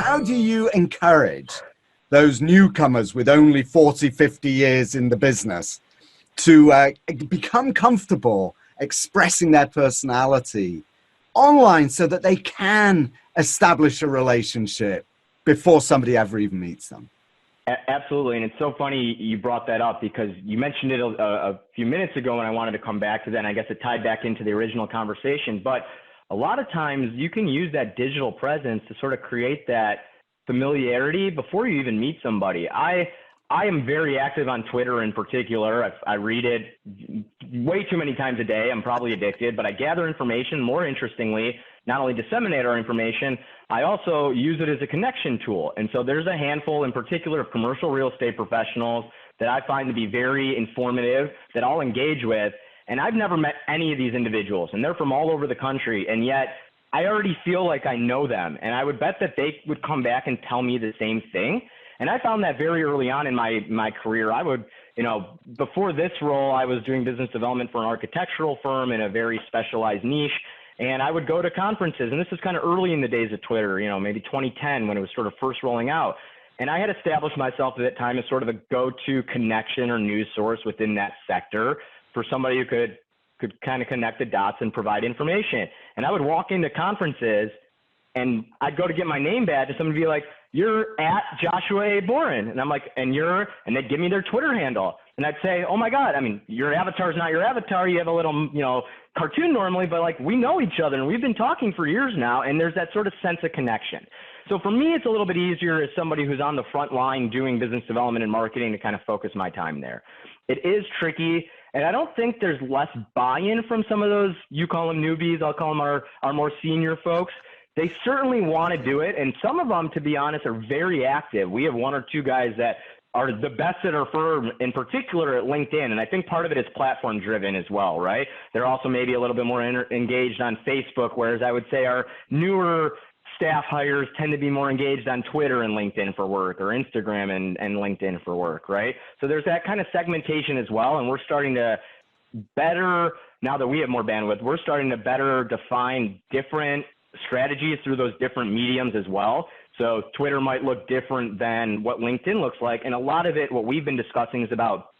how do you encourage those newcomers with only 40, 50 years in the business to become comfortable expressing their personality online so that they can establish a relationship before somebody ever even meets them? Absolutely. And it's so funny you brought that up, because you mentioned it a few minutes ago and I wanted to come back to that. And I guess it tied back into the original conversation. But a lot of times you can use that digital presence to sort of create that familiarity before you even meet somebody. I am very active on Twitter in particular. I read it way too many times a day. I'm probably addicted, but I gather information. More interestingly, not only disseminate our information, I also use it as a connection tool. And so there's a handful in particular of commercial real estate professionals that I find to be very informative that I'll engage with. And I've never met any of these individuals, and they're from all over the country. And yet I already feel like I know them. And I would bet that they would come back and tell me the same thing. And I found that very early on in my career. I would, before this role, I was doing business development for an architectural firm in a very specialized niche. And I would go to conferences, and this is kind of early in the days of Twitter, maybe 2010 when it was sort of first rolling out. And I had established myself at that time as sort of a go-to connection or news source within that sector for somebody who could kind of connect the dots and provide information. And I would walk into conferences and I'd go to get my name badge and someone would be like, "You're at Joshua A. Boren." And I'm like, and they'd give me their Twitter handle. And I'd say, "Oh my God, I mean, your avatar is not your avatar. You have a little, cartoon normally, but like we know each other and we've been talking for years now." And there's that sort of sense of connection. So for me, it's a little bit easier as somebody who's on the front line doing business development and marketing to kind of focus my time there. It is tricky. And I don't think there's less buy-in from some of those, you call them newbies, I'll call them our more senior folks. They certainly want to do it. And some of them, to be honest, are very active. We have one or two guys that are the best at our firm, in particular at LinkedIn. And I think part of it is platform driven as well, right? They're also maybe a little bit more engaged on Facebook, whereas I would say our newer staff hires tend to be more engaged on Twitter and LinkedIn for work, or Instagram and LinkedIn for work, right? So there's that kind of segmentation as well. And we're starting to better, now that we have more bandwidth, we're starting to better define different strategies through those different mediums as well. So Twitter might look different than what LinkedIn looks like. And a lot of it, what we've been discussing, is about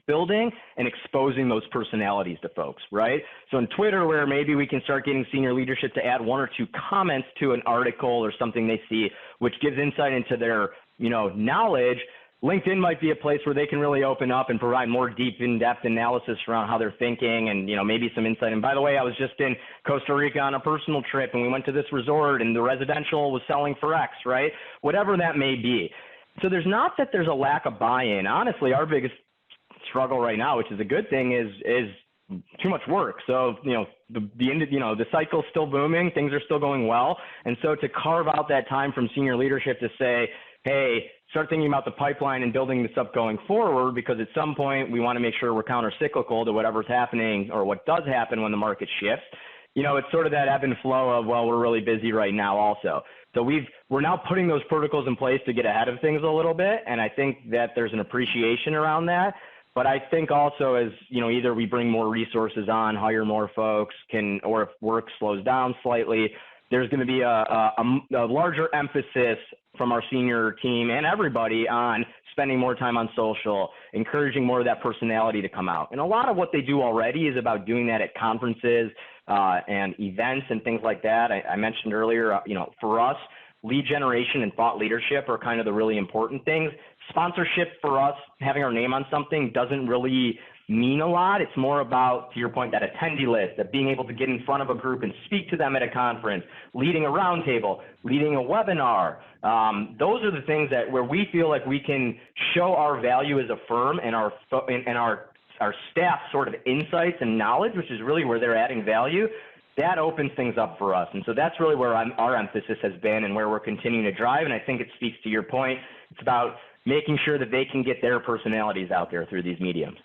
building and exposing those personalities to folks, right? So in Twitter, where maybe we can start getting senior leadership to add one or two comments to an article or something they see, which gives insight into their, knowledge, LinkedIn might be a place where they can really open up and provide more deep, in-depth analysis around how they're thinking and, maybe some insight. And by the way, I was just in Costa Rica on a personal trip and we went to this resort and the residential was selling for X, right? Whatever that may be. So there's not that there's a lack of buy-in. Honestly, our biggest struggle right now, which is a good thing, is too much work. So, the cycle's still booming, things are still going well. And so to carve out that time from senior leadership to say, hey, start thinking about the pipeline and building this up going forward, because at some point we want to make sure we're counter-cyclical to whatever's happening or what does happen when the market shifts. It's sort of that ebb and flow of, well, we're really busy right now also. So we're now putting those protocols in place to get ahead of things a little bit. And I think that there's an appreciation around that. But I think also as, either we bring more resources on, hire more folks, or if work slows down slightly, there's going to be a larger emphasis from our senior team and everybody on spending more time on social, encouraging more of that personality to come out. And a lot of what they do already is about doing that at conferences and events and things like that. I mentioned earlier, for us, lead generation and thought leadership are kind of the really important things. Sponsorship for us, having our name on something, doesn't really mean a lot. It's more about, to your point, that attendee list, that being able to get in front of a group and speak to them at a conference, leading a roundtable, leading a webinar. Those are the things where we feel like we can show our value as a firm and our staff sort of insights and knowledge, which is really where they're adding value. That opens things up for us. And so that's really where our emphasis has been and where we're continuing to drive. And I think it speaks to your point. It's about making sure that they can get their personalities out there through these mediums.